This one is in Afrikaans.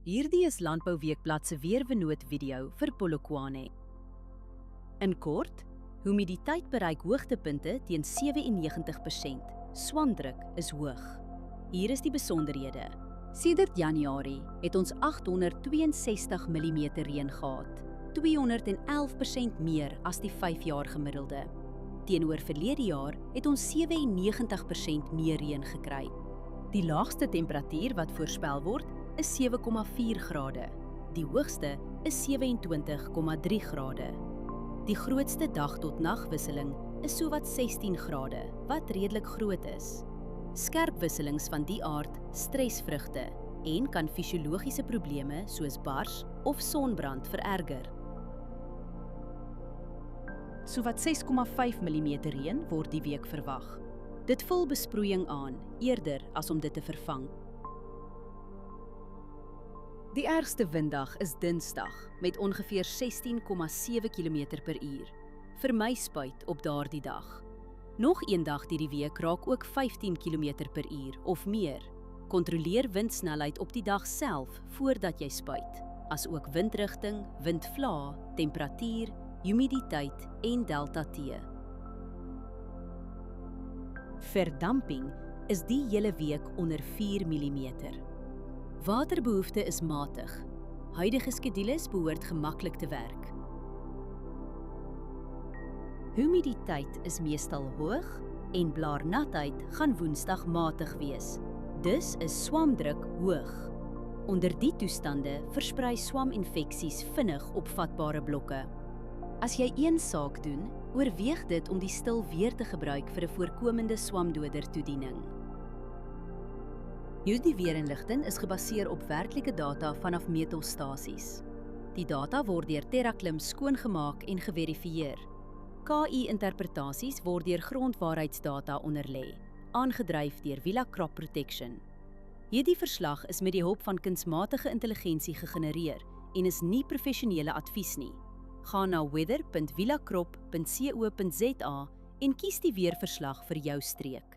Hierdie is Landbouweekblad se weervernoot video vir Polokwane. In kort, humiditeit bereik hoogtepunte teen 97%. Swamdruk is hoog. Hier is die besonderhede. Sedert Januarie het ons 862 mm reën gehad, 211% meer as die 5-jaar gemiddelde. Teenoor verlede jaar het ons 97% meer reën gekry. Die laagste temperatuur wat voorspel word is 7,4 grade. Die hoogste is 27,3 grade. Die grootste dag tot nagwisseling is sowat 16 grade, wat redelik groot is. Skerp wisselings van die aard stres vrugte en kan fisiologiese probleme soos bars of sonbrand vererger. Sowat 6,5 mm reën word die week verwag. Dit vul besproeiing aan, eerder as om dit te vervang. Die ergste winddag is Dinsdag met ongeveer 16,7 km/h. Vermy spuit op daardie dag. Nog een dag die week raak ook 15 km/h of meer. Kontroleer windsnelheid op die dag self voordat jy spuit, asook windrigting, windvlae, temperatuur, humiditeit en delta T. Verdamping is die hele week onder 4 mm. Waterbehoefte is matig. Huidige skedules behoort gemaklik te werk. Humiditeit is meestal hoog en blaarnatheid gaan Woensdag matig wees. Dus is swamdruk hoog. Onder die toestande versprei swaminfeksies vinnig op vatbare blokke. As jy een saak doen, oorweeg dit om die stil weer te gebruik vir 'n voorkomende swamdoder toediening. Hierdie weerinligting is gebaseer op werklike data vanaf meetstasies. Die data word deur TerraClim skoongemaak en geverifieer. KI-interpretasies word deur grondwaarheidsdata onderlê, aangedryf deur Villa Crop Protection. Hierdie verslag is met die hulp van kunsmatige intelligensie gegenereer en is nie professionele advies nie. Gaan na weather.villacrop.co.za en kies die weerverslag vir jou streek.